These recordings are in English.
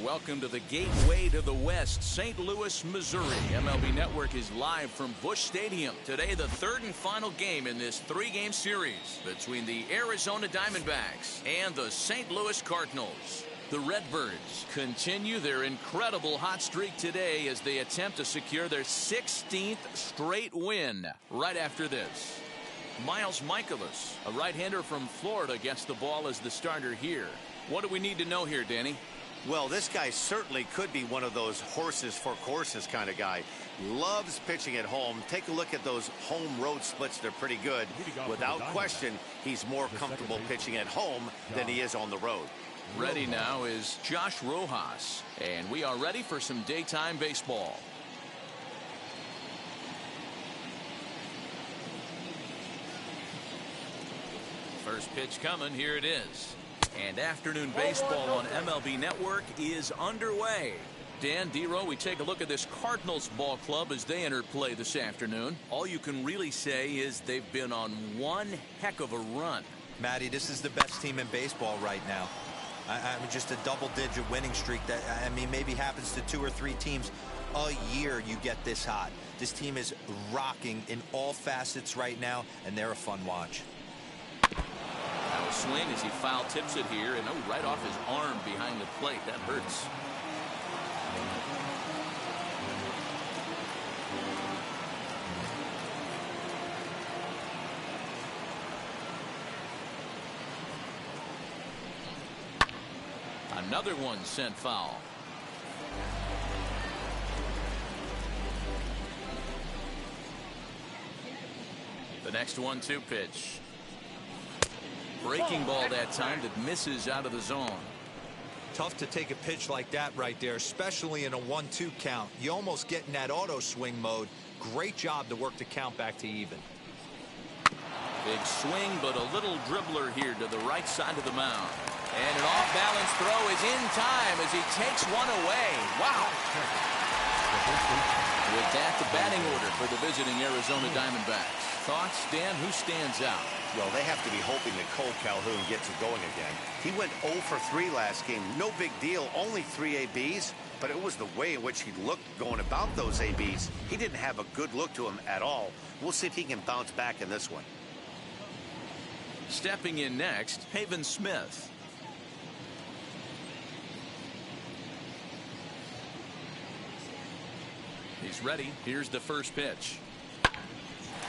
Welcome to the gateway to the West, St. Louis, Missouri. MLB Network is live from Busch Stadium. Today, the third and final game in this three-game series between the Arizona Diamondbacks and the St. Louis Cardinals. The Redbirds continue their incredible hot streak today as they attempt to secure their 16th straight win. Right after this, Miles Michaelis, a right-hander from Florida, gets the ball as the starter here. What do we need to know here, Danny? Well, this guy certainly could be one of those horses for courses kind of guy. Loves pitching at home. Take a look at those home road splits. They're pretty good. Without question, he's more comfortable pitching at home than he is on the road. Ready now is Josh Rojas, and we are ready for some daytime baseball. First pitch coming. Here it is. And afternoon baseball on MLB Network is underway. Dan, D-Row, we take a look at this Cardinals ball club as they enter play this afternoon. All you can really say is they've been on one heck of a run. Matty, this is the best team in baseball right now. I mean, just a double-digit winning streak that, I mean, maybe happens to 2 or 3 teams a year you get this hot. This team is rocking in all facets right now, and they're a fun watch. Now a swing as he foul tips it here, and right off his arm behind the plate. That hurts. Another one sent foul. The next 1-2 pitch. Breaking ball that time that misses out of the zone. Tough to take a pitch like that right there, especially in a 1-2 count. You almost get in that auto swing mode. Great job to work the count back to even. Big swing, but a little dribbler here to the right side of the mound. And an off-balance throw is in time as he takes one away. Wow. With that, the batting order for the visiting Arizona Diamondbacks. Thoughts, Dan? Who stands out? Well, they have to be hoping that Cole Calhoun gets it going again. He went 0 for 3 last game. No big deal. Only 3 ABs. But it was the way in which he looked going about those ABs. He didn't have a good look to him at all. We'll see if he can bounce back in this one. Stepping in next, Haven Smith. He's ready. Here's the first pitch.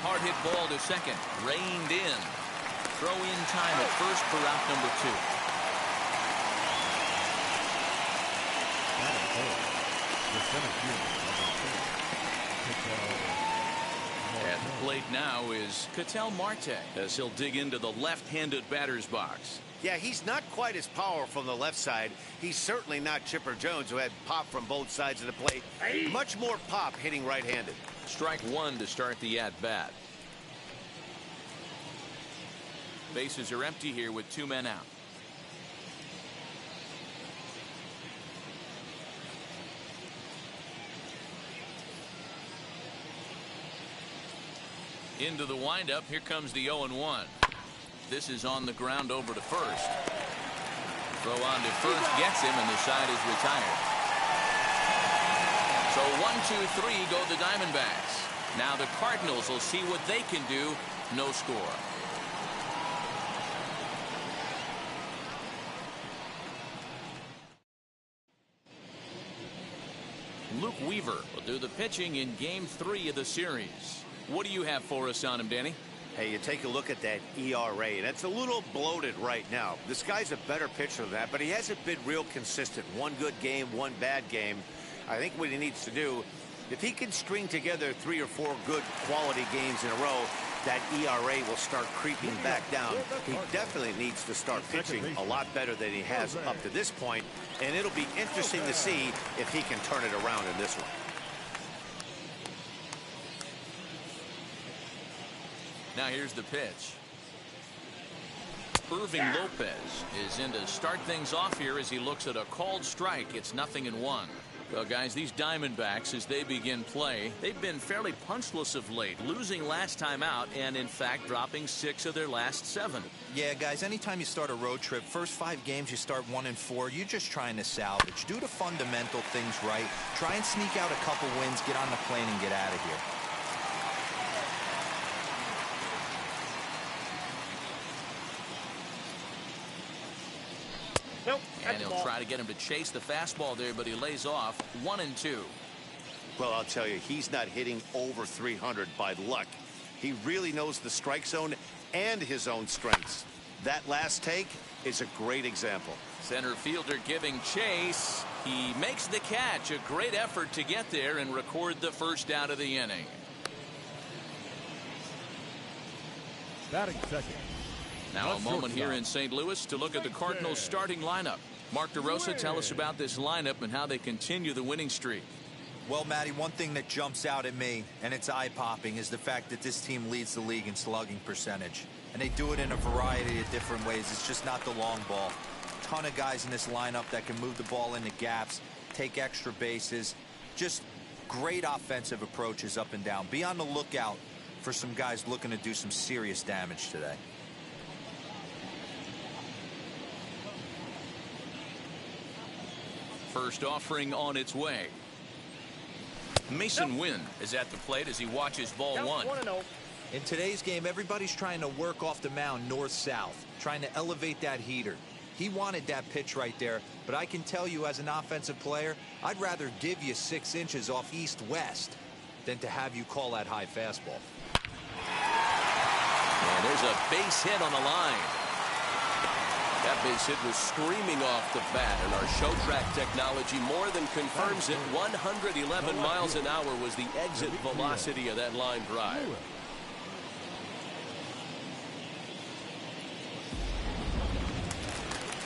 Hard hit ball to second. Reined in. Throw in time at first for out number 2. At the plate now is Ketel Marte as he'll dig into the left-handed batter's box. Yeah, he's not quite as powerful on the left side. He's certainly not Chipper Jones, who had pop from both sides of the plate. Much more pop hitting right-handed. Strike 1 to start the at-bat. Bases are empty here with 2 men out. Into the windup. Here comes the 0-1. This is on the ground over to first. Throw on to first gets him, and the side is retired. So 1-2-3 go the Diamondbacks. Now the Cardinals will see what they can do. No score. Luke Weaver will do the pitching in Game 3 of the series. What do you have for us on him, Danny? Hey, you take a look at that ERA, and it's a little bloated right now. This guy's a better pitcher than that, but he hasn't been real consistent. One good game, one bad game. I think what he needs to do, if he can string together 3 or 4 good quality games in a row, that ERA will start creeping back down. He definitely needs to start pitching a lot better than he has up to this point, and it'll be interesting to see if he can turn it around in this one. Now here's the pitch. Irving Lopez is in to start things off here as he looks at a called strike. It's 0-1. Well, guys, these Diamondbacks, as they begin play, they've been fairly punchless of late, losing last time out and, in fact, dropping 6 of their last 7. Yeah, guys, anytime you start a road trip, first 5 games you start 1-4, you're just trying to salvage. Do the fundamental things right. Try and sneak out a couple wins, get on the plane, and get out of here. Nope, and he'll try to get him to chase the fastball there, but he lays off 1-2. Well, I'll tell you, he's not hitting over 300 by luck. He really knows the strike zone and his own strengths. That last take is a great example. Center fielder giving chase. He makes the catch. A great effort to get there and record the first out of the inning. Batting second. Now a moment here in St. Louis to look at the Cardinals starting lineup. Mark DeRosa, tell us about this lineup and how they continue the winning streak. Well, Matty, one thing that jumps out at me, and it's eye-popping, is the fact that this team leads the league in slugging percentage. And they do it in a variety of different ways. It's just not the long ball. Ton of guys in this lineup that can move the ball into gaps, take extra bases. Just great offensive approaches up and down. Be on the lookout for some guys looking to do some serious damage today. First offering on its way. Mason Wynn is at the plate as he watches ball 1. In today's game, everybody's trying to work off the mound north-south, trying to elevate that heater. He wanted that pitch right there, but I can tell you as an offensive player, I'd rather give you 6 inches off east-west than to have you call that high fastball. And there's a base hit on the line. That base hit was screaming off the bat, and our show track technology more than confirms it. 111 miles an hour was the exit velocity of that line drive.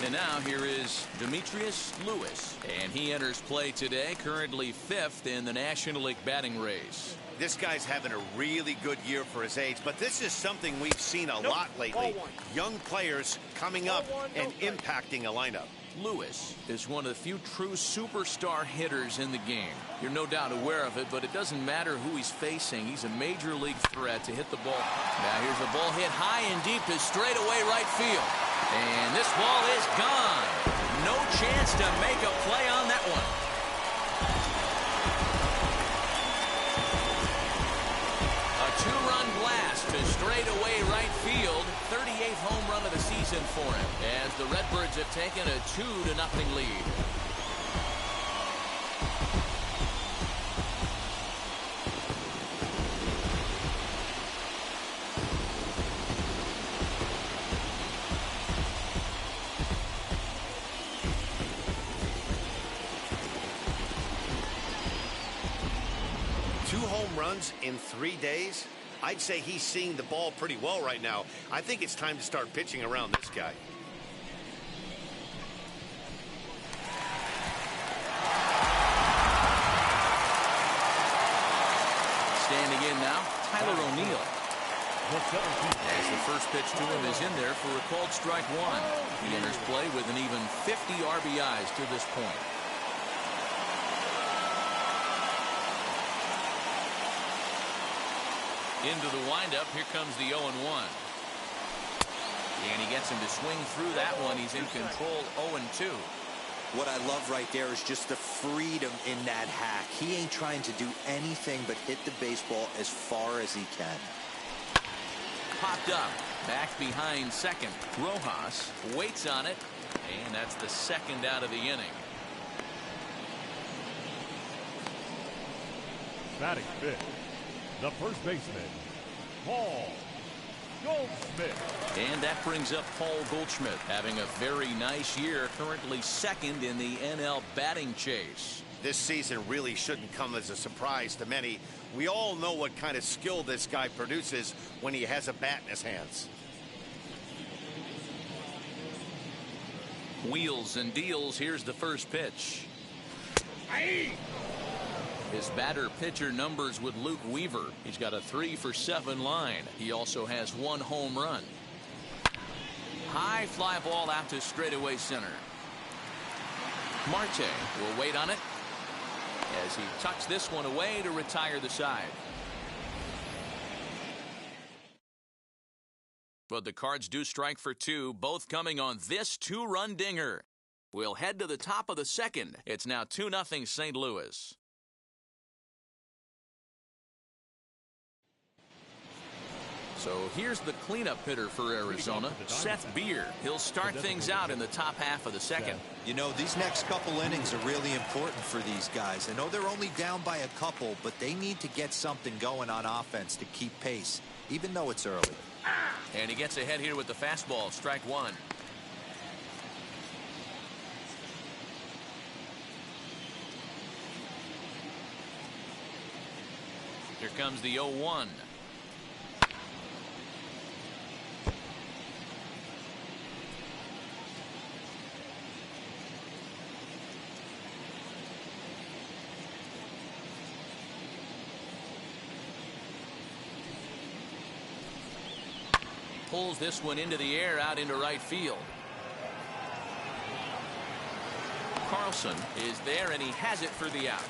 And now here is Demetrius Lewis, and he enters play today, currently 5th in the National League batting race. This guy's having a really good year for his age, but this is something we've seen a lot lately. Young players coming up and impacting a lineup. Lewis is one of the few true superstar hitters in the game. You're no doubt aware of it, but it doesn't matter who he's facing. He's a major league threat to hit the ball. Now here's a ball hit high and deep to straightaway right field. And this ball is gone. No chance to make a play on that one. A 2-run blast to straightaway right field. 38th home run of the season for him, as the Redbirds have taken a 2-0 lead. In 3 days, I'd say he's seeing the ball pretty well right now. I think it's time to start pitching around this guy. Standing in now, Tyler O'Neill. As the first pitch to him is in there for a called strike 1. He enters play with an even 50 RBIs to this point. Into the windup, here comes the 0-1. And he gets him to swing through that one. He's in control, 0-2. What I love right there is just the freedom in that hack. He ain't trying to do anything but hit the baseball as far as he can. Popped up, back behind second. Rojas waits on it, and that's the second out of the inning. Batting 5th. The first baseman, Paul Goldschmidt. And that brings up Paul Goldschmidt, having a very nice year, currently 2nd in the NL batting chase. This season really shouldn't come as a surprise to many. We all know what kind of skill this guy produces when he has a bat in his hands. Wheels and deals. Here's the first pitch. His batter-pitcher numbers with Luke Weaver. He's got a 3-for-7 line. He also has 1 home run. High fly ball out to straightaway center. Marte will wait on it. as he tucks this one away to retire the side. But the Cards do strike for two, both coming on this two-run dinger. We'll head to the top of the second. It's now 2-0 St. Louis. So here's the cleanup hitter for Arizona, Seth Beer. He'll start things out in the top half of the second. You know, these next couple innings are really important for these guys. I know they're only down by a couple, but they need to get something going on offense to keep pace, even though it's early. And he gets ahead here with the fastball, strike one. Here comes the 0-1. Pulls this one into the air out into right field. Carlson is there and he has it for the out.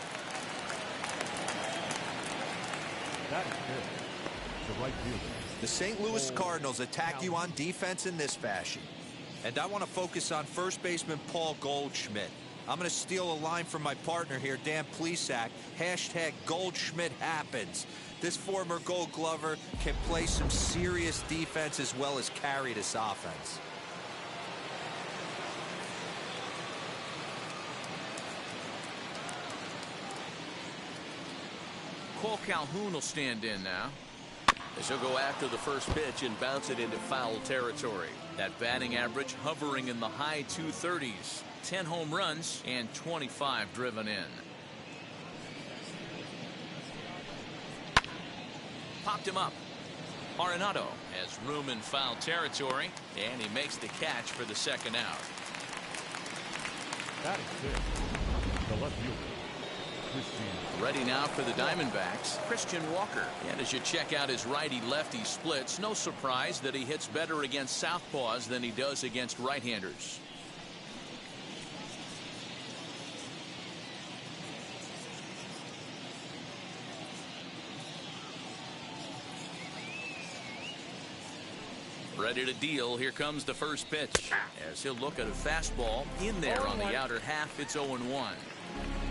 That is good. The right fielder. The St. Louis Cardinals attack you on defense in this fashion. And I want to focus on first baseman Paul Goldschmidt. I'm going to steal a line from my partner here, Dan Plesac. Hashtag Goldschmidt happens. This former Gold Glover can play some serious defense as well as carry this offense. Cole Calhoun will stand in now, as he'll go after the first pitch and bounce it into foul territory. That batting average hovering in the high 230s. 10 home runs and 25 driven in. Popped him up. Arenado has room in foul territory, and he makes the catch for the second out. That is good. The left fielder. Ready now for the Diamondbacks, Christian Walker. And as you check out his righty-lefty splits, no surprise that he hits better against southpaws than he does against right-handers. Ready to deal. Here comes the first pitch, as he'll look at a fastball in there on the outer half. It's 0-1.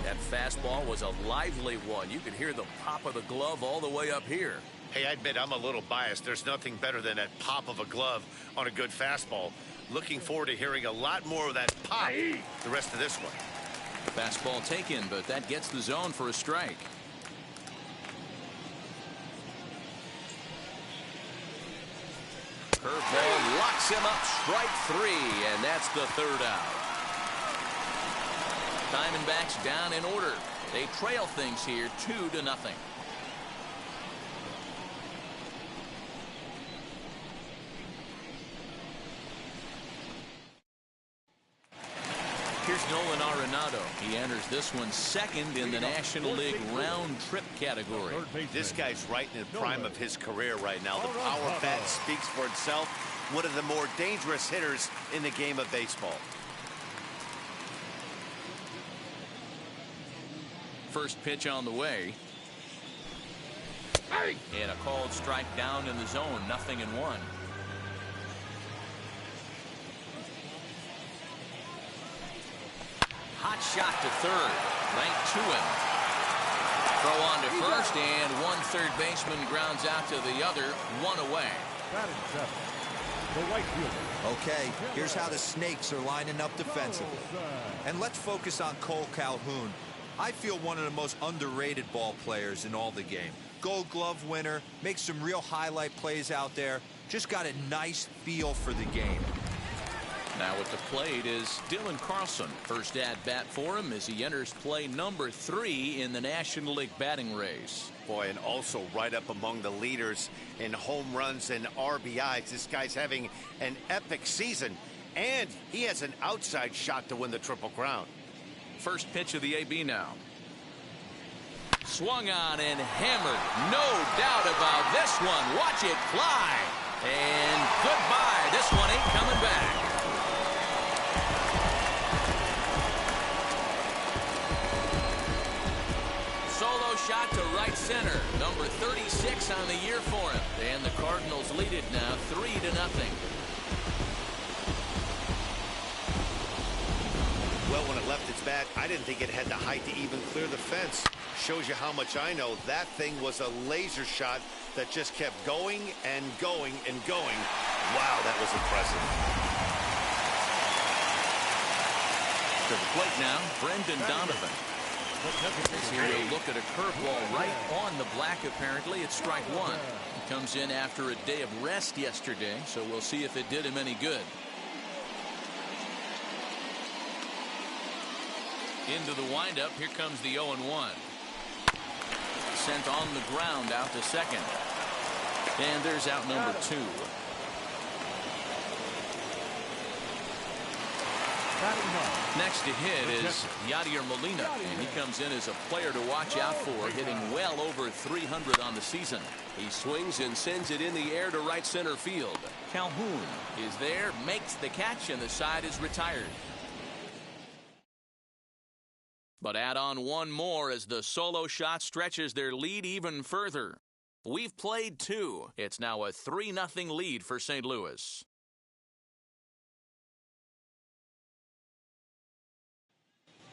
That fastball was a lively one. You could hear the pop of the glove all the way up here. Hey, I admit I'm a little biased. There's nothing better than that pop of a glove on a good fastball. Looking forward to hearing a lot more of that pop the rest of this one. Fastball taken, but that gets the zone for a strike. Curveball locks him up, strike three, and that's the third out. Diamondbacks down in order. They trail things here 2-0. Here's Nolan Arenado. He enters this one second in the National League round trip category. This guy's right in the prime of his career right now. The power bat speaks for itself. One of the more dangerous hitters in the game of baseball. First pitch on the way. And a called strike down in the zone. 0-1. Hot shot to third. Right to him. Throw on to first, and one third baseman grounds out to the other. One away. That is seven. The right fielder. Okay, here's how the Snakes are lining up defensively. And let's focus on Cole Calhoun. I feel one of the most underrated ball players in all the game. Gold Glove winner, makes some real highlight plays out there. Just got a nice feel for the game. Now at the plate is Dylan Carlson. First at bat for him as he enters play number 3 in the National League batting race. Boy, and also right up among the leaders in home runs and RBIs. This guy's having an epic season, and he has an outside shot to win the Triple Crown. First pitch of the AB now. Swung on and hammered. No doubt about this one. Watch it fly. And goodbye. This one ain't coming back. shot to right center. Number 36 on the year for him. And the Cardinals lead it now 3-0. Well, when it left its bat, I didn't think it had the height to even clear the fence. Shows you how much I know. That thing was a laser shot that just kept going and going and going. Wow, that was impressive. To the plate now, Brendan Donovan. As he will look at a curveball right on the black, apparently. It's strike one. He comes in after a day of rest yesterday, so we'll see if it did him any good. Into the windup. Here comes the 0-1. Sent on the ground out to second. And there's out number 2. Next to hit is Yadier Molina, and he comes in as a player to watch out for, hitting well over 300 on the season. He swings and sends it in the air to right center field. Calhoun is there, makes the catch, and the side is retired. But add on one more as the solo shot stretches their lead even further. We've played 2. It's now a 3-0 lead for St. Louis.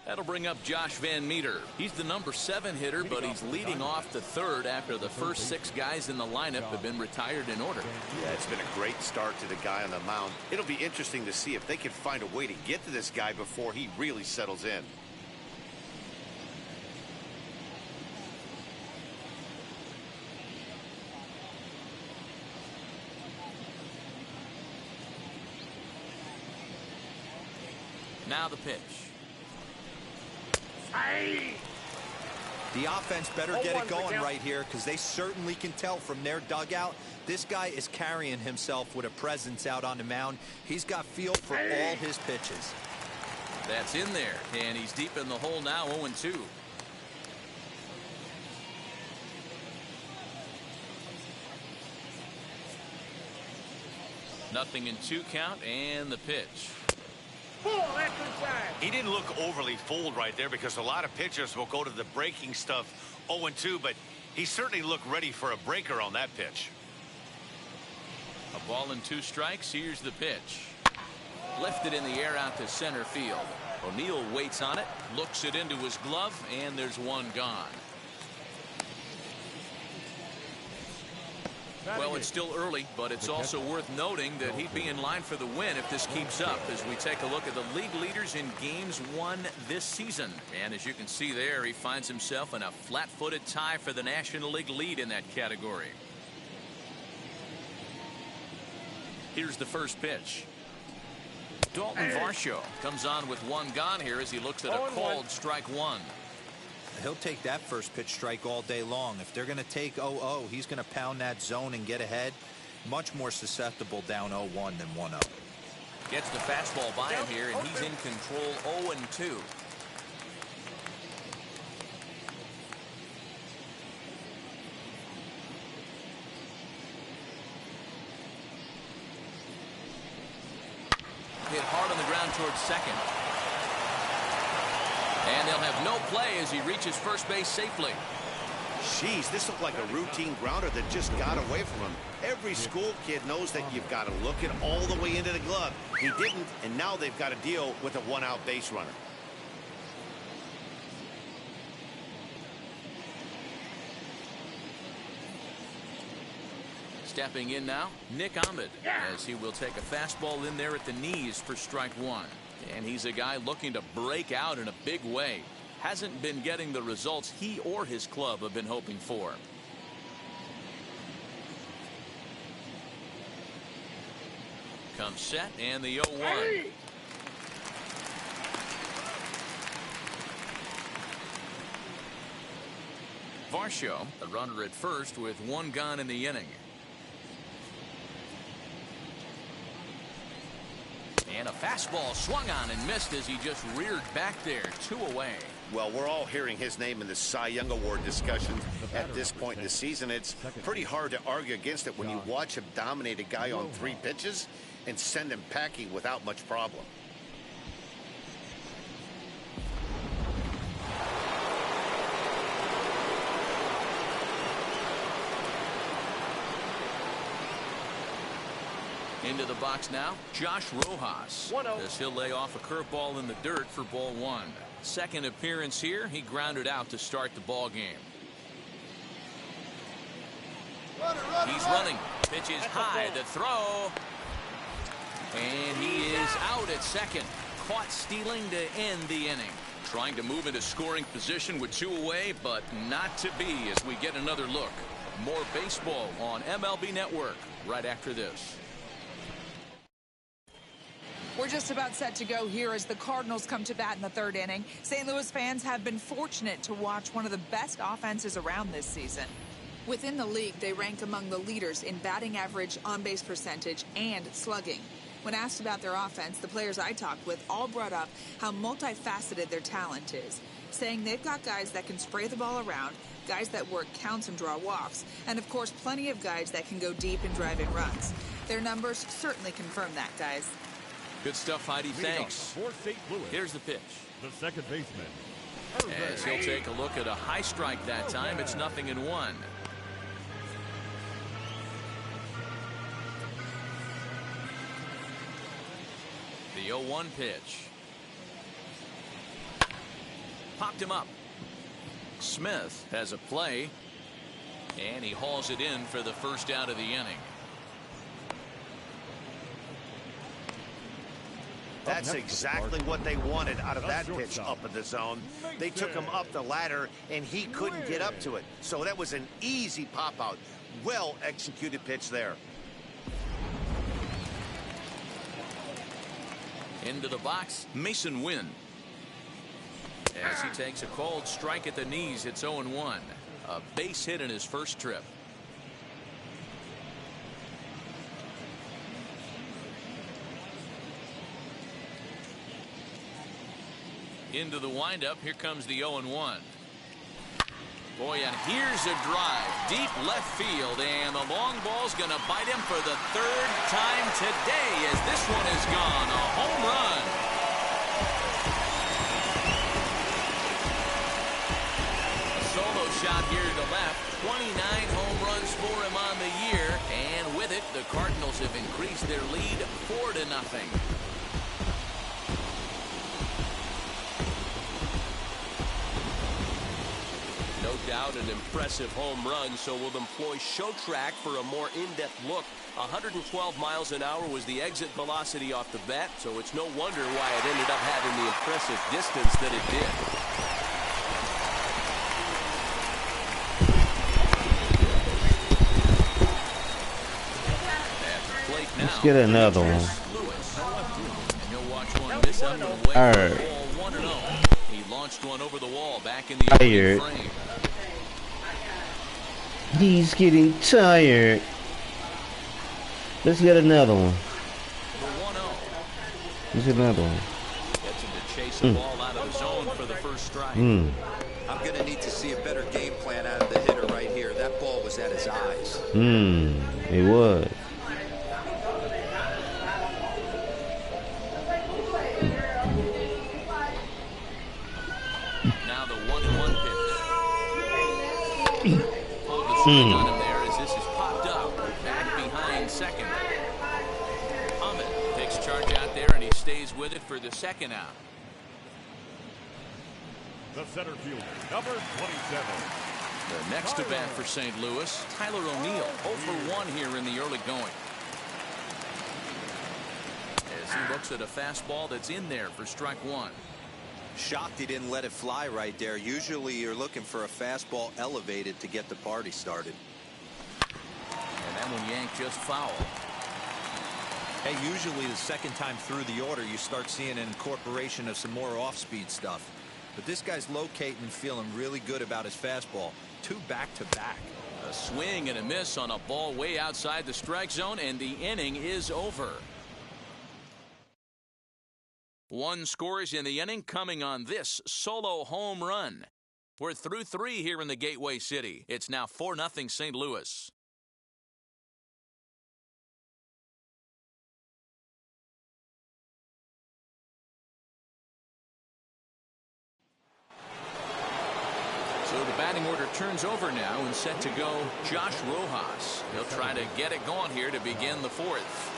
That'll bring up Josh Van Meter. He's the number 7 hitter, but he's leading off the third after the first 6 guys in the lineup have been retired in order. Yeah, it's been a great start to the guy on the mound. It'll be interesting to see if they can find a way to get to this guy before he really settles in. Now the pitch. The offense better get it going right here, because they certainly can tell from their dugout this guy is carrying himself with a presence out on the mound. He's got feel for all his pitches. That's in there, and he's deep in the hole now, 0-2. Nothing in 2 count, and the pitch. He didn't look overly fooled right there, because a lot of pitchers will go to the breaking stuff 0-2, but he certainly looked ready for a breaker on that pitch. A ball and 2 strikes. Here's the pitch. Lifted in the air out to center field. O'Neill waits on it, looks it into his glove, and there's one gone. Well, it's still early, but it's also worth noting that he'd be in line for the win if this keeps up, as we take a look at the league leaders in games won this season. And as you can see there, he finds himself in a flat-footed tie for the National League lead in that category. Here's the first pitch. Dalton Varsho comes on with one gone here as he looks at a called strike one. He'll take that first pitch strike all day long. If they're going to take 0-0, he's going to pound that zone and get ahead. Much more susceptible down 0-1 than 1-0. Gets the fastball by him here, and he's in control 0-2. Hit hard on the ground towards second. And they'll have no play as he reaches first base safely. Jeez, this looked like a routine grounder that just got away from him. Every school kid knows that you've got to look it all the way into the glove. He didn't, and now they've got to deal with a 1-out base runner. Stepping in now, Nick Ahmed, as he will take a fastball in there at the knees for strike one. And he's a guy looking to break out in a big way. Hasn't been getting the results he or his club have been hoping for. Comes set, and the 0-1. Varsho, a runner at first with one gone in the inning. And a fastball swung on and missed as he just reared back there. 2 away. Well, we're all hearing his name in the Cy Young Award discussions at this point in the season. It's pretty hard to argue against it when you watch him dominate a guy on 3 pitches and send him packing without much problem. the box now, Josh Rojas. As he'll lay off a curveball in the dirt for ball one. Second appearance here. He grounded out to start the ball game. He's running. Pitch is high. The throw. And he is out at second. Caught stealing to end the inning. Trying to move into scoring position with 2 away, but not to be as we get another look. More baseball on MLB Network right after this. We're just about set to go here as the Cardinals come to bat in the 3rd inning. St. Louis fans have been fortunate to watch one of the best offenses around this season. Within the league, they rank among the leaders in batting average, on-base percentage, and slugging. When asked about their offense, the players I talked with all brought up how multifaceted their talent is, saying they've got guys that can spray the ball around, guys that work counts and draw walks, and of course plenty of guys that can go deep and drive in runs. Their numbers certainly confirm that, guys. Good stuff, Heidi. Thanks. For St. Louis, here's the pitch. the second baseman. As he'll take a look at a high strike that time, it's 0-1. The 0-1 pitch. Popped him up. Smith has a play, and he hauls it in for the first out of the inning. That's exactly what they wanted out of that pitch up in the zone. They took him up the ladder, and he couldn't get up to it. So that was an easy pop-out. Well-executed pitch there. Into the box, Mason Wynn. As he takes a cold strike at the knees, it's 0-1. A base hit in his first trip. Into the windup, here comes the 0-1. Boy, and here's a drive, deep left field, and the long ball's going to bite him for the 3rd time today as this one is gone. A home run. A solo shot here to left. 29 home runs for him on the year, and with it, the Cardinals have increased their lead 4-0. No doubt an impressive home run, so we'll employ show track for a more in-depth look. 112 miles an hour was the exit velocity off the bat, so it's no wonder why it ended up having the impressive distance that it did. Let's get another one. All right. He launched one over the wall back in the opening frame. He's getting tired. Let's get another one. Let's get another one. Gets him to chase the ball out of the zone for the first strike. I'm going to need to see a better game plan out of the hitter right here. That ball was at his eyes. It was. Now the 1-1 pitch. Pulled the swing on him there as this is popped up. Back behind second. Ahmed takes charge out there and he stays with it for the second out. The center fielder, number 27. The next to bat for St. Louis, Tyler O'Neill, 0 for 1 here in the early going. As he looks at a fastball that's in there for strike one. Shocked he didn't let it fly right there. Usually you're looking for a fastball elevated to get the party started. And that one yanked just foul. Hey, usually the second time through the order you start seeing an incorporation of some more off-speed stuff. But this guy's locating and feeling really good about his fastball. 2 back-to-back. A swing and a miss on a ball way outside the strike zone, and the inning is over. 1 scores in the inning coming on this solo home run. We're through 3 here in the Gateway City. It's now 4-0 St. Louis. So the batting order turns over now and set to go Josh Rojas. He'll try to get it going here to begin the 4th.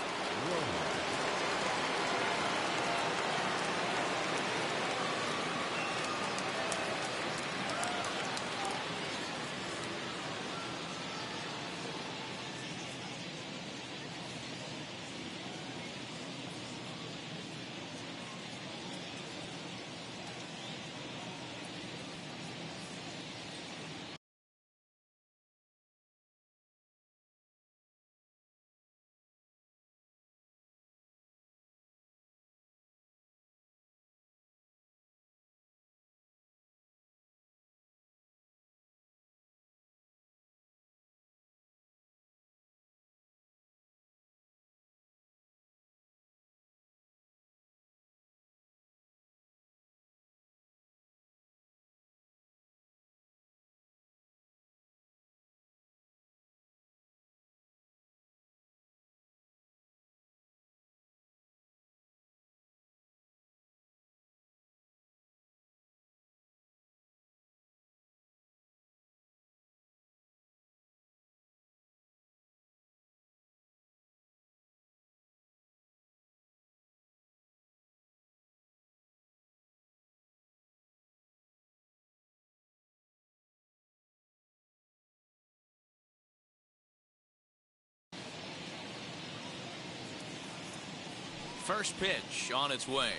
First pitch on its way.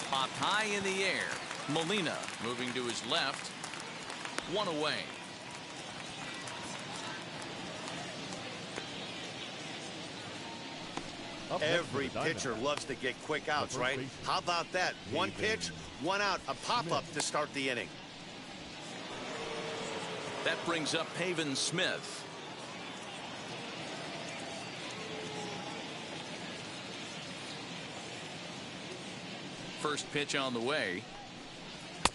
Popped high in the air. Molina moving to his left. One away. Every pitcher loves to get quick outs, right? How about that? One pitch, one out, a pop-up to start the inning. That brings up Pavin Smith. First pitch on the way.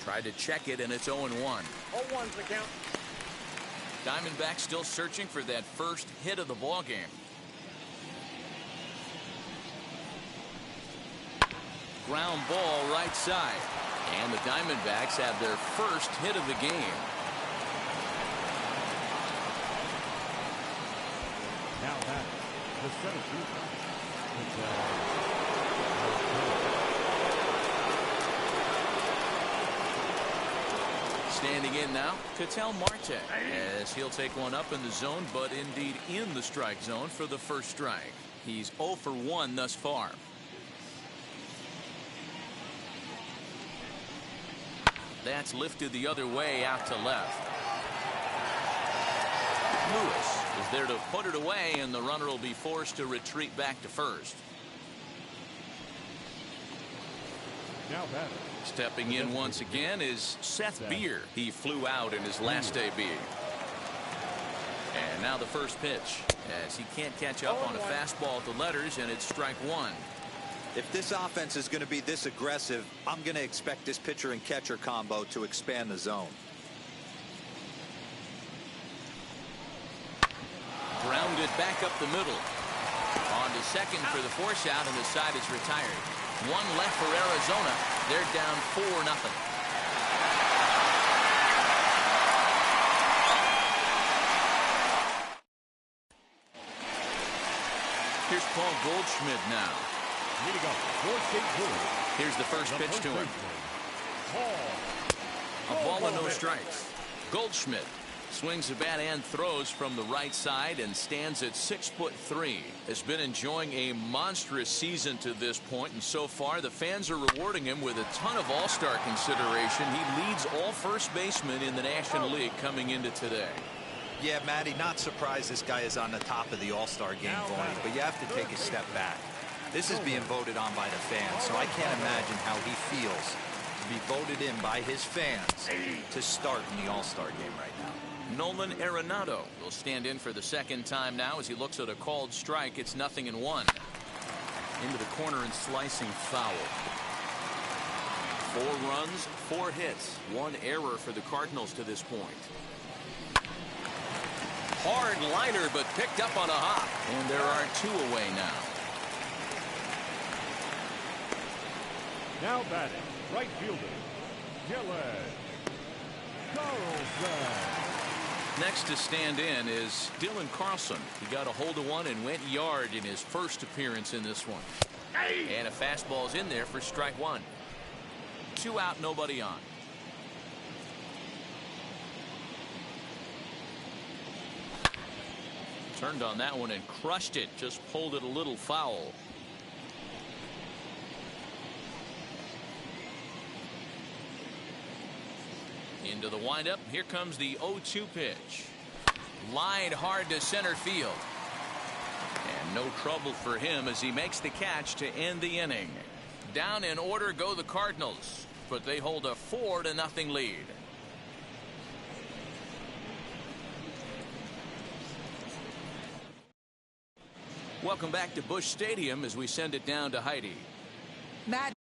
Tried to check it, and it's 0-1. 0-1's the count. Diamondbacks still searching for that first hit of the ball game. Ground ball right side. And the Diamondbacks have their first hit of the game. Now that the center fielder. Standing in now, Ketel Marte, as he'll take one up in the zone, but indeed in the strike zone for the first strike. He's 0 for 1 thus far. That's lifted the other way out to left. Lewis is there to put it away, and the runner will be forced to retreat back to first. Now batting. Stepping in once again is Seth Beer. He flew out in his last debut. And now the first pitch, as he can't catch up on a fastball at the letters, and it's strike one. If this offense is going to be this aggressive, I'm going to expect this pitcher and catcher combo to expand the zone. Grounded back up the middle. On to second for the force out, and the side is retired. One left for Arizona. They're down 4-0. Here's Paul Goldschmidt now. Here we go. Here's the first pitch to him. A ball and no strikes. Goldschmidt swings the bat and throws from the right side and stands at 6'3". Has been enjoying a monstrous season to this point, and so far the fans are rewarding him with a ton of all-star consideration. He leads all first basemen in the National League coming into today. Yeah, Matty, not surprised this guy is on the top of the all-star game voting, but you have to take a step back. This is being voted on by the fans, so I can't imagine how he feels to be voted in by his fans to start in the all-star game right now. Nolan Arenado will stand in for the second time now as he looks at a called strike. It's 0-1. Into the corner and slicing foul. 4 runs, 4 hits, 1 error for the Cardinals to this point. Hard liner, but picked up on a hop. And there are 2 away now. Now batting, right fielder, Gillen Carlson. Next to stand in is Dylan Carlson. He got a hold of one and went yard in his first appearance in this one. And a fastball's in there for strike one. 2 out, nobody on. Turned on that one and crushed it. Just pulled it a little foul. Into the windup. Here comes the 0-2 pitch. Lined hard to center field. And no trouble for him as he makes the catch to end the inning. Down in order go the Cardinals, but they hold a 4-0 lead. Welcome back to Busch Stadium as we send it down to Heidi. Matt.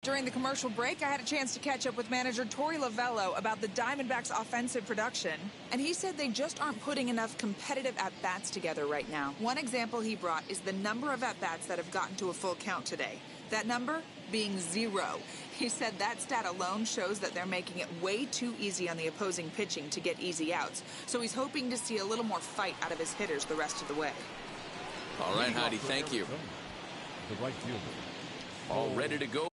During the commercial break, I had a chance to catch up with manager Torey Lovello about the Diamondbacks' offensive production, and he said they just aren't putting enough competitive at-bats together right now. One example he brought is the number of at-bats that have gotten to a full count today. That number being 0. He said that stat alone shows that they're making it way too easy on the opposing pitching to get easy outs, so he's hoping to see a little more fight out of his hitters the rest of the way. All right, Heidi, thank you. The right fielder. All ready to go.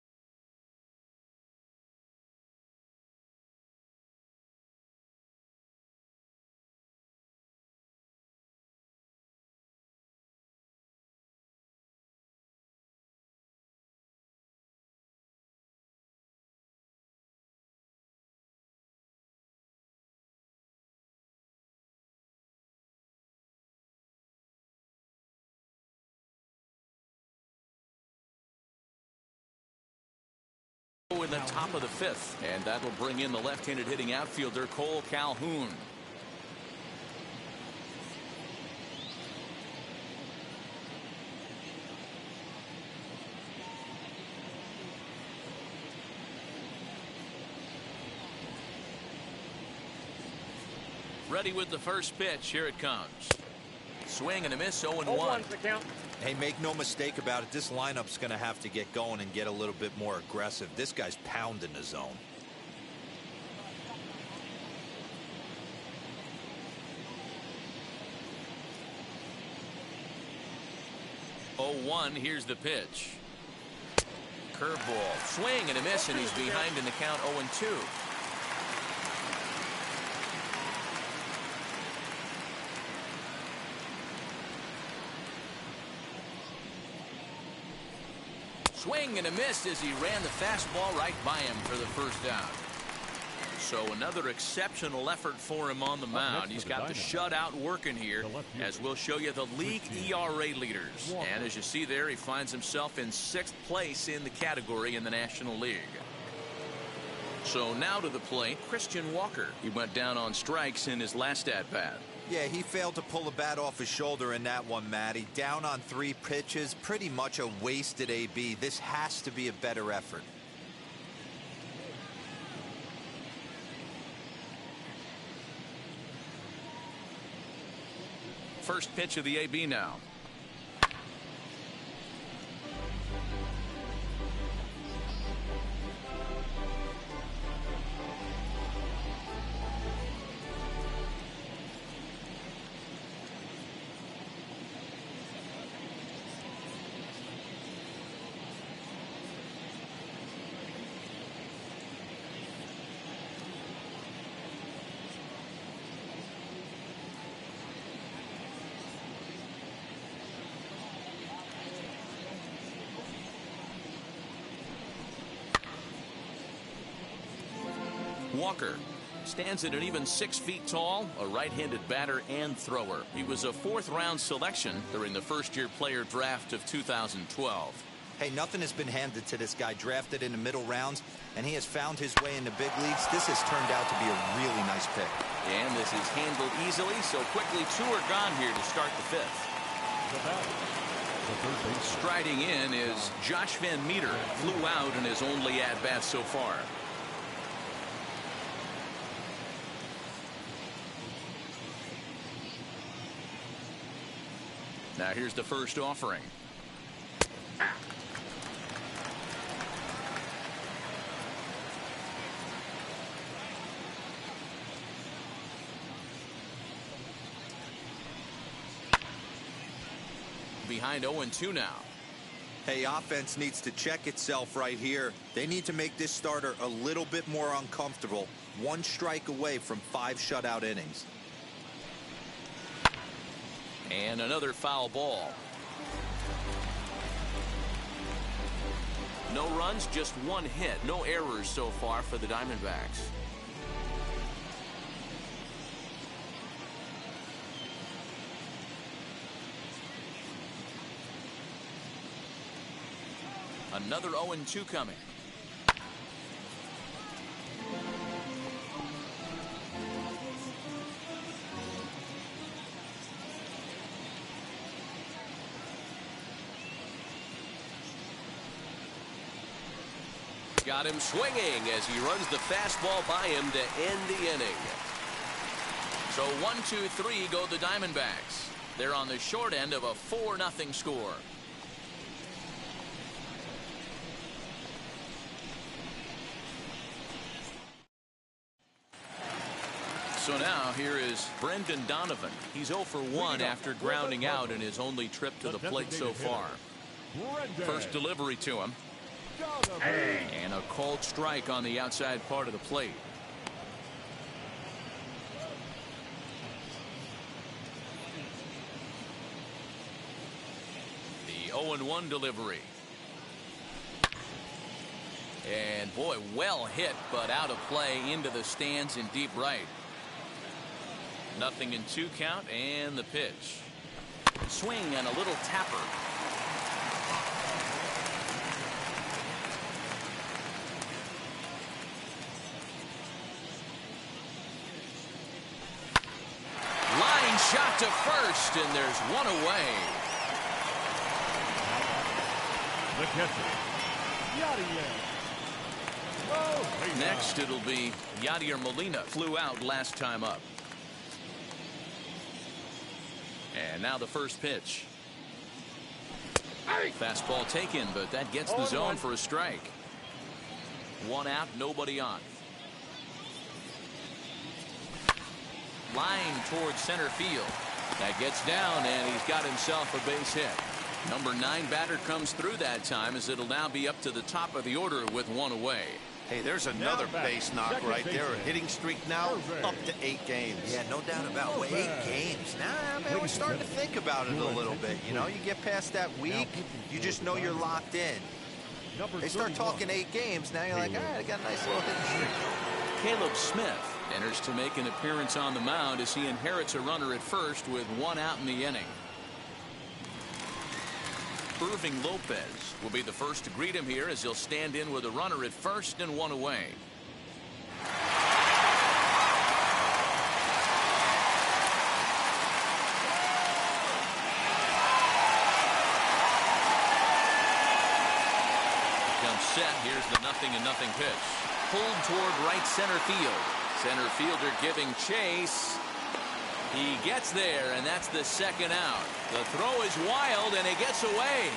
In the top of the 5th, and that'll bring in the left-handed hitting outfielder Cole Calhoun. Ready with the first pitch. Here it comes. Swing and a miss. 0-1. Hey, make no mistake about it. This lineup's going to have to get going and get a little bit more aggressive. This guy's pounding the zone. 0-1. Here's the pitch. Curveball. Swing and a miss, and he's behind in the count 0-2. Swing and a miss as he ran the fastball right by him for the first out. So another exceptional effort for him on the mound. He's got the shutout working here, as we'll show you the league ERA leaders. And as you see there, he finds himself in 6th place in the category in the National League. So now to the plate, Christian Walker. He went down on strikes in his last at-bat. Yeah, he failed to pull the bat off his shoulder in that one, Matty. Down on 3 pitches, pretty much a wasted AB. This has to be a better effort. First pitch of the AB now. Walker stands at an even 6 feet tall, a right-handed batter and thrower. He was a 4th-round selection during the first-year player draft of 2012. Hey, nothing has been handed to this guy. Drafted in the middle rounds, and he has found his way in the big leagues. This has turned out to be a really nice pick. And this is handled easily, so quickly 2 are gone here to start the 5th. Striding in is Josh Van Meter. Flew out in his only at-bat so far. Now here's the first offering. Behind 0-2 now. Hey, offense needs to check itself right here. They need to make this starter a little bit more uncomfortable. 1 strike away from 5 shutout innings. And another foul ball. No runs, just 1 hit. No errors so far for the Diamondbacks. Another 0-2 coming. Got him swinging as he runs the fastball by him to end the inning. So 1-2-3 go the Diamondbacks. They're on the short end of a 4-0 score. So now here is Brendan Donovan. He's 0 for 1 after grounding out in his only trip to the plate so far. First delivery to him. And a called strike on the outside part of the plate. The 0-1 delivery. And boy, well hit, but out of play into the stands in deep right. 0-2 count, and the pitch. Swing and a little tapper. Line shot to first, and there's 1 away. The catcher, Yadier. Next, it'll be Yadier Molina. Flew out last time up. And now the first pitch. Fastball taken, but that gets the zone for a strike. 1 out, nobody on. Line towards center field. That gets down, and he's got himself a base hit. Number 9 batter comes through that time, as it'll now be up to the top of the order with 1 away. Hey, there's another base knock right there. A hitting streak now up to 8 games. Yeah, no doubt about it. 8 games. Now, man, we're starting to think about it a little bit. You know, you get past that week, you just know you're locked in. They start talking 8 games, now you're like, all right, I got a nice little hitting streak. Caleb Smith enters to make an appearance on the mound as he inherits a runner at first with 1 out in the inning. Irving Lopez will be the first to greet him here, as he'll stand in with a runner at first and 1 away. Comes set. Here's the 0-0 pitch. Pulled toward right center field. Center fielder giving chase. He gets there, and that's the 2nd out. The throw is wild, and it gets away.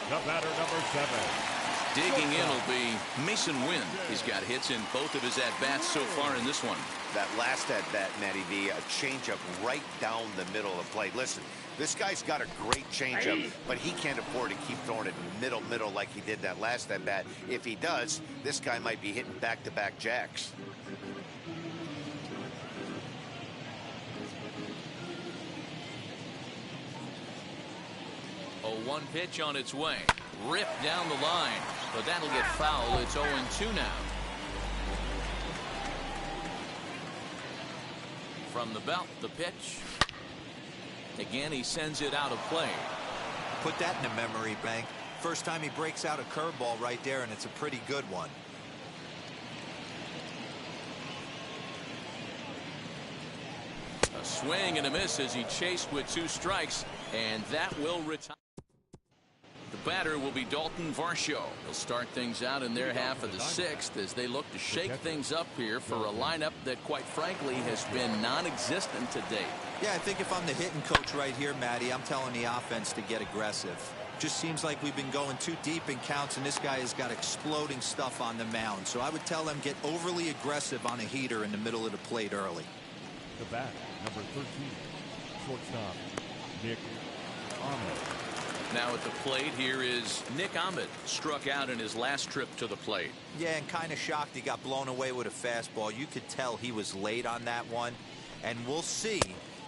The batter, number 7. Digging in will be Mason Wynn. He's got hits in both of his at-bats so far in this one. That last at-bat, Matty V, a changeup right down the middle of the plate. Listen, this guy's got a great changeup, but he can't afford to keep throwing it middle like he did that last at-bat. If he does, this guy might be hitting back-to-back jacks. A 1 pitch on its way. Ripped down the line, but that'll get foul. It's 0-2 now. From the belt, the pitch. Again, he sends it out of play. Put that in a memory bank. First time he breaks out a curveball right there, and it's a pretty good one. A swing and a miss as he chased with 2 strikes, and that will retire. The batter will be Dalton Varsho. He'll start things out in their half of the 6th as they look to shake things up here for a lineup that, quite frankly, has been non-existent to date. Yeah, I think if I'm the hitting coach right here, Matty, I'm telling the offense to get aggressive. Just seems like we've been going too deep in counts, and this guy has got exploding stuff on the mound. So I would tell them get overly aggressive on a heater in the middle of the plate early. The bat, number 13, shortstop, Nick Ahmed. Now at the plate, here is Nick Ahmed. Struck out in his last trip to the plate. Yeah, and kind of shocked he got blown away with a fastball. You could tell he was late on that one, and we'll see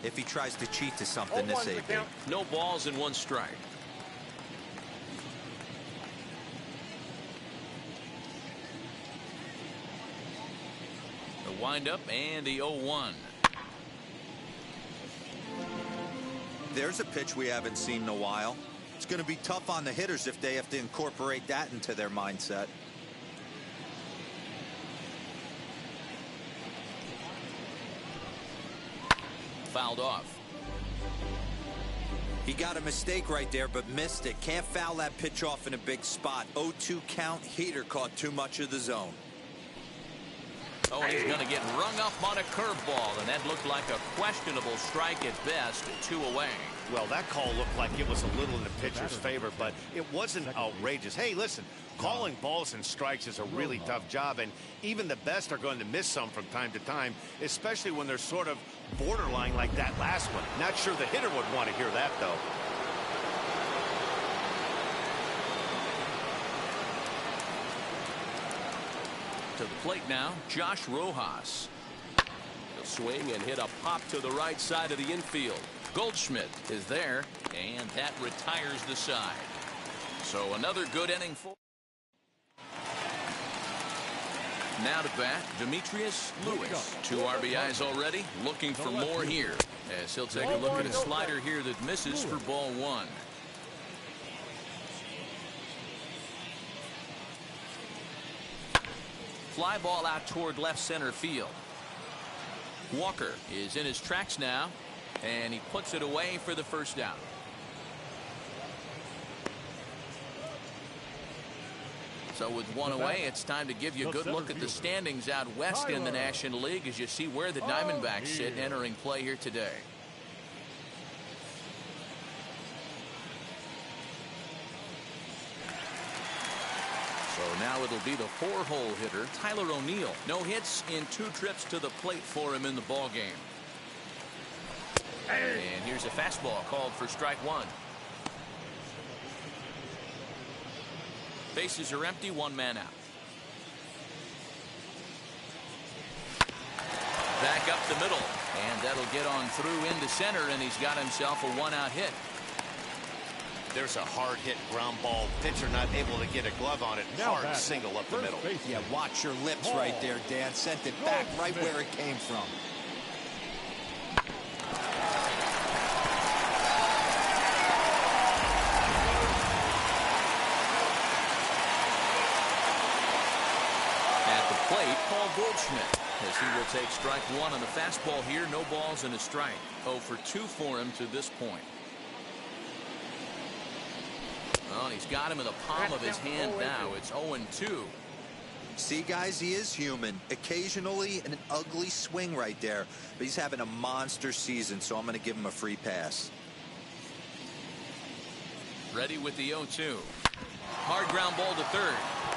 if he tries to cheat to something this AB. No balls and 1 strike. The windup and the 0-1. There's a pitch we haven't seen in a while. It's going to be tough on the hitters if they have to incorporate that into their mindset. Fouled off. He got a mistake right there, but missed it. Can't foul that pitch off in a big spot. 0-2 count. Heater caught too much of the zone. Oh, and he's going to get rung up on a curveball, and that looked like a questionable strike at best. 2 away. Well, that call looked like it was a little in the pitcher's favor, but it wasn't outrageous. Hey, listen, calling balls and strikes is a really tough job, and even the best are going to miss some from time to time, especially when they're sort of borderline like that last one. Not sure the hitter would want to hear that, though. To the plate now, Josh Rojas. He'll swing and hit a pop to the right side of the infield. Goldschmidt is there, and that retires the side. So another good inning for. Now to bat, Demetrius Lewis. 2 RBIs already, looking for more here, as he'll take a look at a slider here that misses for ball 1. Fly ball out toward left center field. Walker is in his tracks now, and he puts it away for the 1st out. So with 1 away, it's time to give you a good look at the standings out west in the National League as you see where the Diamondbacks sit entering play here today. So now it'll be the 4-hole hitter, Tyler O'Neill. No hits in 2 trips to the plate for him in the ballgame. And here's a fastball called for strike one. Bases are empty, one man out. Back up the middle, and that'll get on through into center, and he's got himself a one-out hit. There's a hard hit ground ball. Pitcher not able to get a glove on it. Hard single up the middle. Yeah, watch your lips right there, Dan. Sent it back right where it came from. At the plate, Paul Goldschmidt, as he will take strike one on the fastball here. No balls and a strike. 0 for 2 for him to this point. Well, he's got him in the palm of his hand now. It's 0-2. See, guys, he is human. Occasionally an ugly swing right there, but he's having a monster season, so I'm going to give him a free pass. Ready with the 0-2. Hard ground ball to third.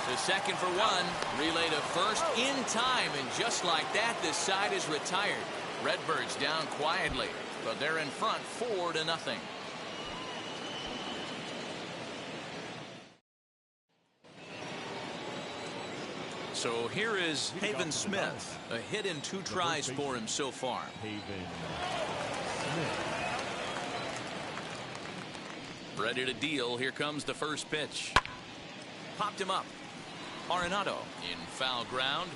To second for one. Relay to first in time, and just like that, this side is retired. Redbirds down quietly, but they're in front 4-0. So here is Haven Smith. A hit in 2 tries for him so far. Ready to deal. Here comes the first pitch. Popped him up. Arenado in foul ground.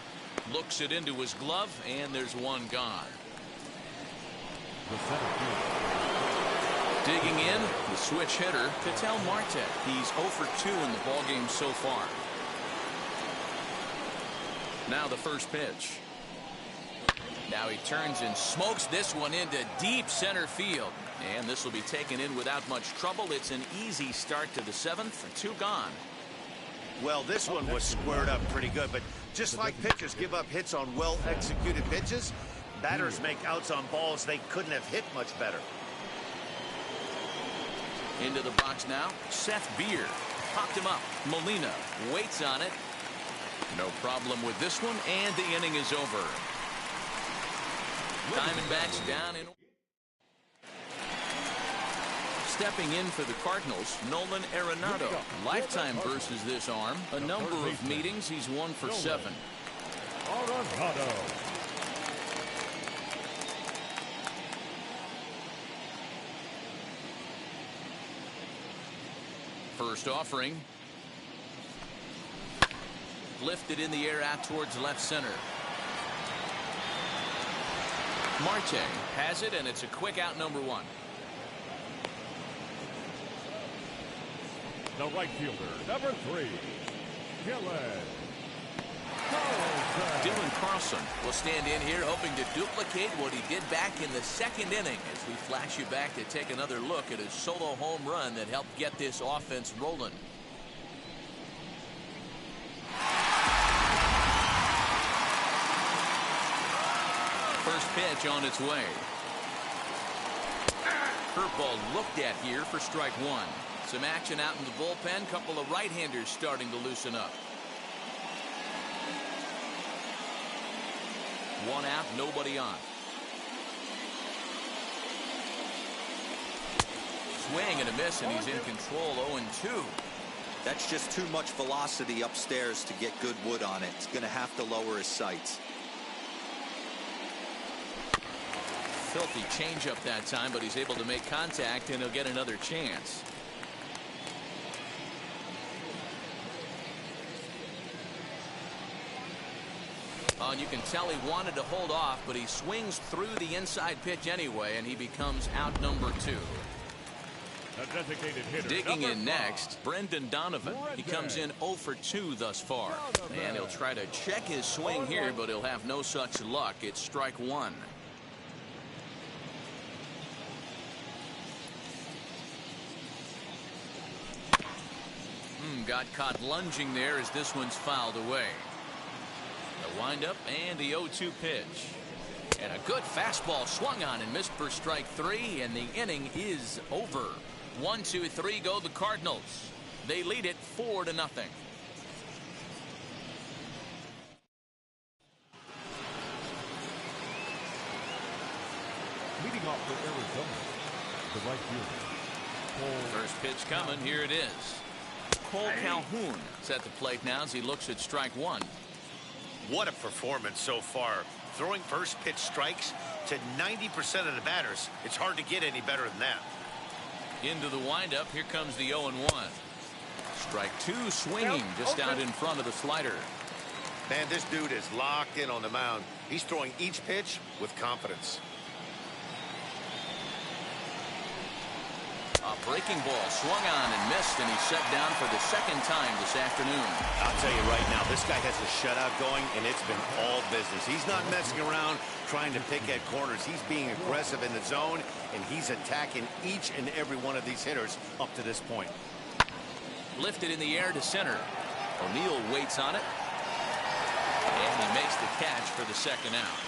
Looks it into his glove, and there's one gone. Digging in, the switch hitter, Ketel Marte. He's 0 for 2 in the ballgame so far. Now the first pitch. Now he turns and smokes this one into deep center field. And this will be taken in without much trouble. It's an easy start to the 7th. 2 gone. Well, this one was squared up pretty good, but just like pitchers give up hits on well-executed pitches, batters make outs on balls they couldn't have hit much better. Into the box now, Seth Beer. Popped him up. Molina waits on it. No problem with this one, and the inning is over. Diamondbacks down in. Stepping in for the Cardinals, Nolan Arenado. Lifetime versus this arm. A number of meetings, he's 1 for 7. Arenado. First offering. Lifted in the air out towards left center. Marte has it, and it's a quick out, number 1. The right fielder, number 3, Dylan Carlson will stand in here hoping to duplicate what he did back in the 2nd inning, as we flash you back to take another look at his solo home run that helped get this offense rolling. First pitch on its way. Curveball looked at here for strike 1. Some action out in the bullpen. Couple of right-handers starting to loosen up. 1 out, nobody on. Swing and a miss, and he's in control. 0-2. That's just too much velocity upstairs to get good wood on it. He's going to have to lower his sights. Filthy changeup that time, but he's able to make contact, and he'll get another chance. And you can tell he wanted to hold off, but he swings through the inside pitch anyway, and he becomes out number 2. Digging in next, Brendan Donovan. He comes in 0 for 2 thus far. And he'll try to check his swing here, but he'll have no such luck. It's strike 1. Got caught lunging there as this one's fouled away. The windup and the 0-2 pitch. And a good fastball swung on and missed for strike 3, and the inning is over. 1, 2, 3 go the Cardinals. They lead it 4-0. Leading off for Arizona, the right fielder. First pitch coming. Here it is. Cole Calhoun is at the plate now as he looks at strike one. What a performance so far. Throwing first pitch strikes to 90% of the batters. It's hard to get any better than that. Into the windup. Here comes the 0-1. Strike two swinging just out in front of the slider. Man, this dude is locked in on the mound. He's throwing each pitch with confidence. A breaking ball swung on and missed, and he's set down for the second time this afternoon. I'll tell you right now, this guy has a shutout going, and it's been all business. He's not messing around trying to pick at corners. He's being aggressive in the zone, and he's attacking each and every one of these hitters up to this point. Lifted in the air to center. O'Neill waits on it, and he makes the catch for the second out.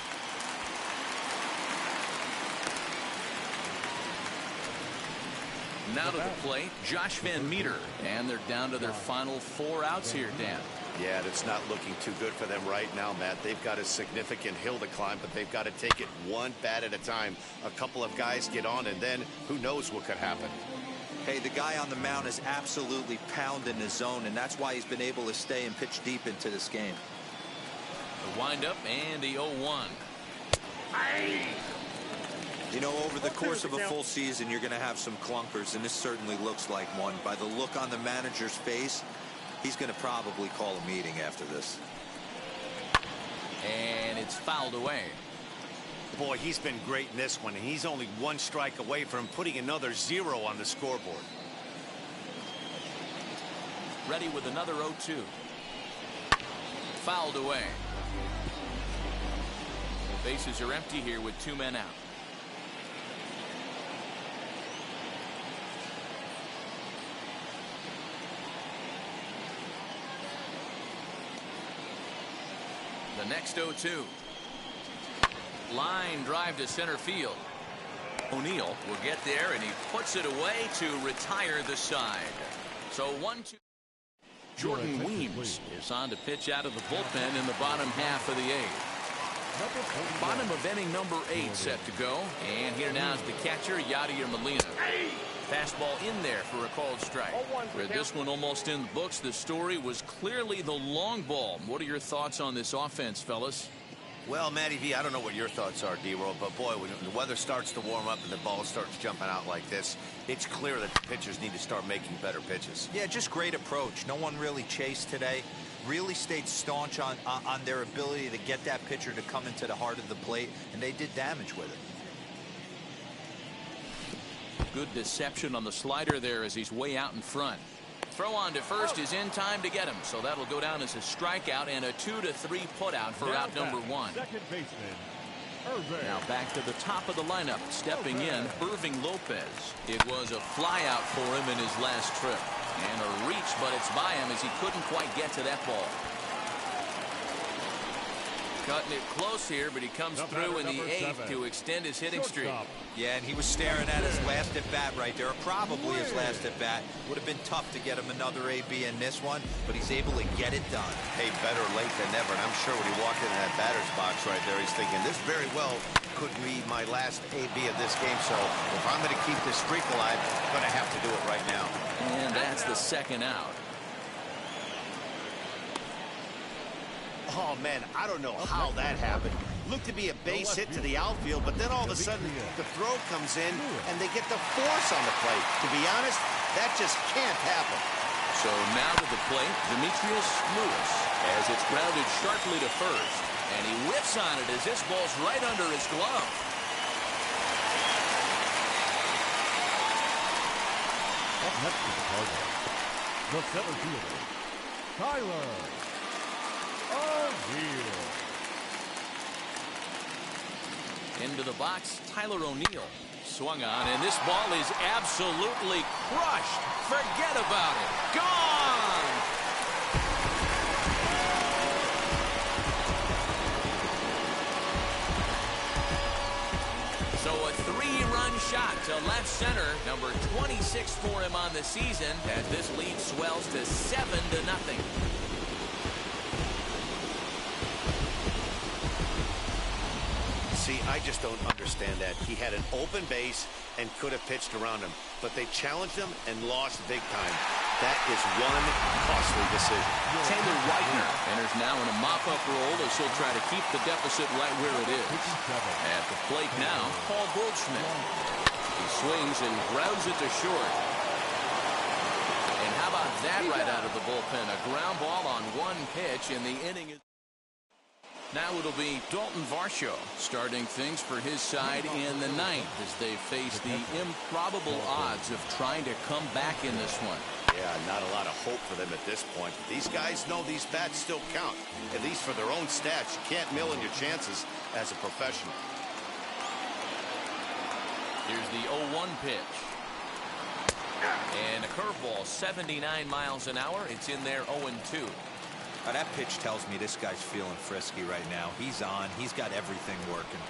Now to the plate, Josh Van Meter, and they're down to their final 4 outs here, Dan. Yeah, that's not looking too good for them right now, Matt. They've got a significant hill to climb, but they've got to take it one bat at a time. A couple of guys get on, and then who knows what could happen. Hey, the guy on the mound is absolutely pounding his zone, and that's why he's been able to stay and pitch deep into this game. The windup and the 0-1. You know, over the course of a full season, you're going to have some clunkers, and this certainly looks like one. By the look on the manager's face, he's going to probably call a meeting after this. And it's fouled away. Boy, he's been great in this one, and he's only one strike away from putting another 0 on the scoreboard. Ready with another 0-2. Fouled away. Bases are empty here with 2 men out. The next 0-2. Line drive to center field. O'Neill will get there, and he puts it away to retire the side. So 1-2. Jordan Weems is on to pitch out of the bullpen in the bottom half of the 8th. Bottom of inning number 8 set to go. And here now is the catcher, Yadier Molina. Fastball in there for a called strike. With this one almost in the books, the story was clearly the long ball. What are your thoughts on this offense, fellas? Well, Matty V, I don't know what your thoughts are, D-Roll, but boy, when the weather starts to warm up and the ball starts jumping out like this, it's clear that the pitchers need to start making better pitches. Yeah, just great approach. No one really chased today. Really stayed staunch on their ability to get that pitcher to come into the heart of the plate, and they did damage with it. Good deception on the slider there as he's way out in front. Throw on to first is in time to get him, so that'll go down as a strikeout and a 2-3 putout for out number 1. Second baseman, Irving. Now back to the top of the lineup, stepping in, Irving Lopez. It was a flyout for him in his last trip, and a reach, but it's by him as he couldn't quite get to that ball. Cutting it close here, but he comes through in the 8th to extend his hitting streak. Yeah, and he was staring at his last at-bat right there, probably his last at-bat. Would have been tough to get him another AB in this one, but he's able to get it done. Hey, better late than never, and I'm sure when he walked into that batter's box right there, he's thinking, this very well could be my last AB of this game, so if I'm going to keep this streak alive, I'm going to have to do it right now. And that's the second out. Oh, man, I don't know how that happened. Looked to be a base hit to the outfield, but then all of a sudden the throw comes in and they get the force on the plate. To be honest, that just can't happen. So now to the plate, Demetrius Lewis, as it's grounded sharply to first. And he whiffs on it as this ball's right under his glove. Up next is the Cardinals. The center fielder, Tyler O'Neill. Into the box, Tyler O'Neill. Swung on, and this ball is absolutely crushed. Forget about it. Gone! So a 3-run shot to left center, number 26 for him on the season, as this lead swells to 7-0. See, I just don't understand that. He had an open base and could have pitched around him, but they challenged him and lost big time. That is one costly decision. Taylor Whitener enters now in a mop-up role as he'll try to keep the deficit right where it is. At the plate now, Paul Goldschmidt. He swings and grounds it to short. And how about that right out of the bullpen? A ground ball on one pitch in the inning. Now it'll be Dalton Varsho starting things for his side in the ninth as they face the improbable odds of trying to come back in this one. Yeah, not a lot of hope for them at this point. These guys know these bats still count, at least for their own stats. You can't mill in your chances as a professional. Here's the 0-1 pitch. And a curveball, 79 miles an hour. It's in there 0-2. Now that pitch tells me this guy's feeling frisky right now. He's on. He's got everything working.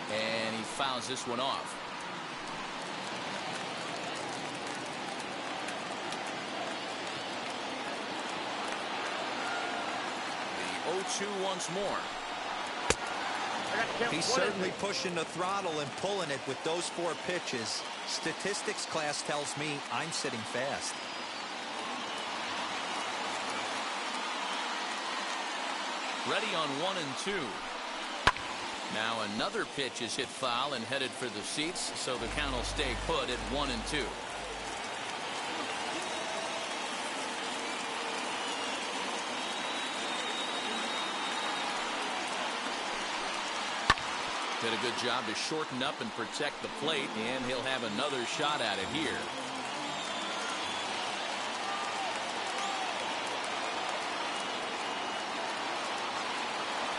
And he fouls this one off. The 0-2 once more. He's certainly pushing the throttle and pulling it with those 4 pitches. Statistics class tells me I'm sitting fast. Ready on 1 and 2. Now another pitch is hit foul and headed for the seats, so the count will stay put at 1 and 2. Did a good job to shorten up and protect the plate, and he'll have another shot at it here.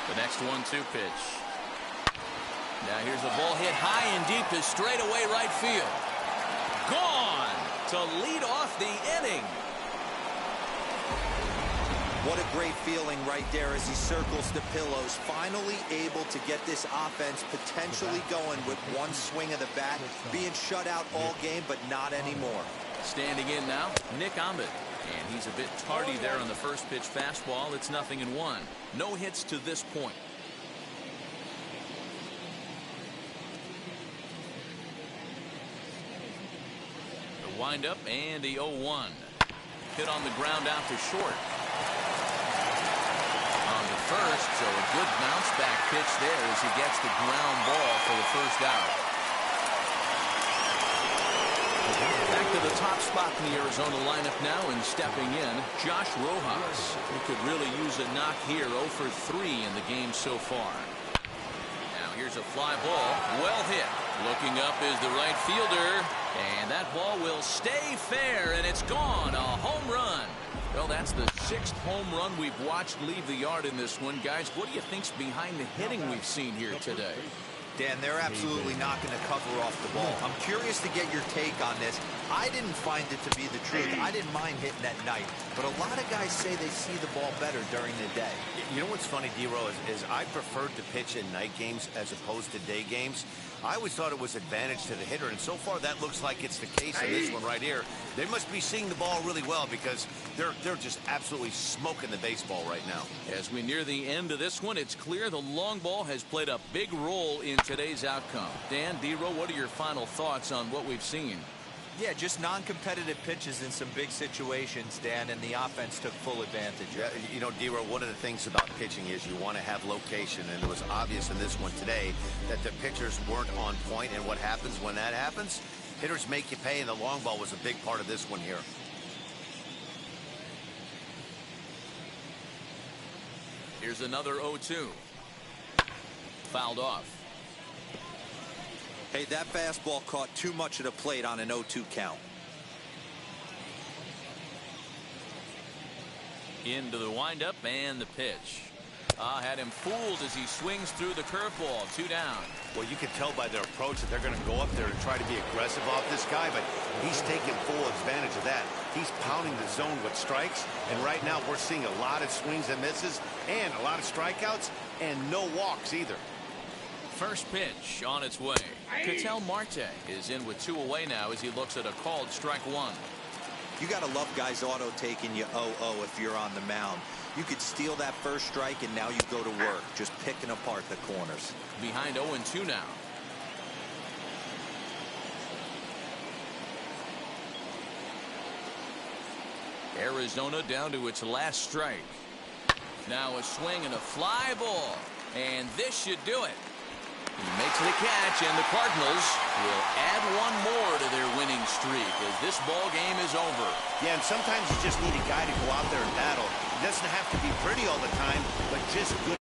The next 1-2 pitch. Now here's a ball hit high and deep to straightaway right field. Gone to lead off the inning. What a great feeling right there as he circles the pillows. Finally able to get this offense potentially going with one swing of the bat. Being shut out all game, but not anymore. Standing in now, Nick Ahmed. And he's a bit tardy there on the first pitch fastball. It's 0-1. No hits to this point. The windup and the 0-1. Hit on the ground out to short. On to first, so a good bounce back pitch there as he gets the ground ball for the first out. Back to the top spot in the Arizona lineup now, and stepping in, Josh Rojas. He could really use a knock here. 0 for 3 in the game so far. Now here's a fly ball. Well hit. Looking up is the right fielder. And that ball will stay fair, and it's gone. A home run. Well, that's the 6th home run we've watched leave the yard in this one. Guys, what do you think's behind the hitting we've seen here today? Dan, they're absolutely not going to cover off the ball. I'm curious to get your take on this. I didn't find it to be the truth. I didn't mind hitting at night, but a lot of guys say they see the ball better during the day. You know what's funny, D-Row, is I preferred to pitch in night games as opposed to day games. I always thought it was advantage to the hitter, and so far that looks like it's the case in this one right here. They must be seeing the ball really well because they're just absolutely smoking the baseball right now. As we near the end of this one, it's clear the long ball has played a big role in today's outcome. Dan, D-Row, what are your final thoughts on what we've seen? Yeah, just non-competitive pitches in some big situations, Dan, and the offense took full advantage. Yeah, you know, D-Row, one of the things about pitching is you want to have location, and it was obvious in this one today that the pitchers weren't on point, and what happens when that happens? Hitters make you pay, and the long ball was a big part of this one here. Here's another 0-2. Fouled off. Hey, that fastball caught too much of the plate on an 0-2 count. Into the windup and the pitch. Had him fooled as he swings through the curveball. 2 down. Well, you can tell by their approach that they're going to go up there and try to be aggressive off this guy, but he's taking full advantage of that. He's pounding the zone with strikes, and right now we're seeing a lot of swings and misses and a lot of strikeouts and no walks either. First pitch on its way. Ketel Marte is in with 2 away now as he looks at a called strike 1. You got to love guys auto taking you 0-0 if you're on the mound. You could steal that first strike, and now you go to work, just picking apart the corners. Behind 0-2 now. Arizona down to its last strike. Now a swing and a fly ball. And this should do it. He makes the catch, and the Cardinals will add one more to their winning streak as this ball game is over. Yeah, and sometimes you just need a guy to go out there and battle. It doesn't have to be pretty all the time, but just good.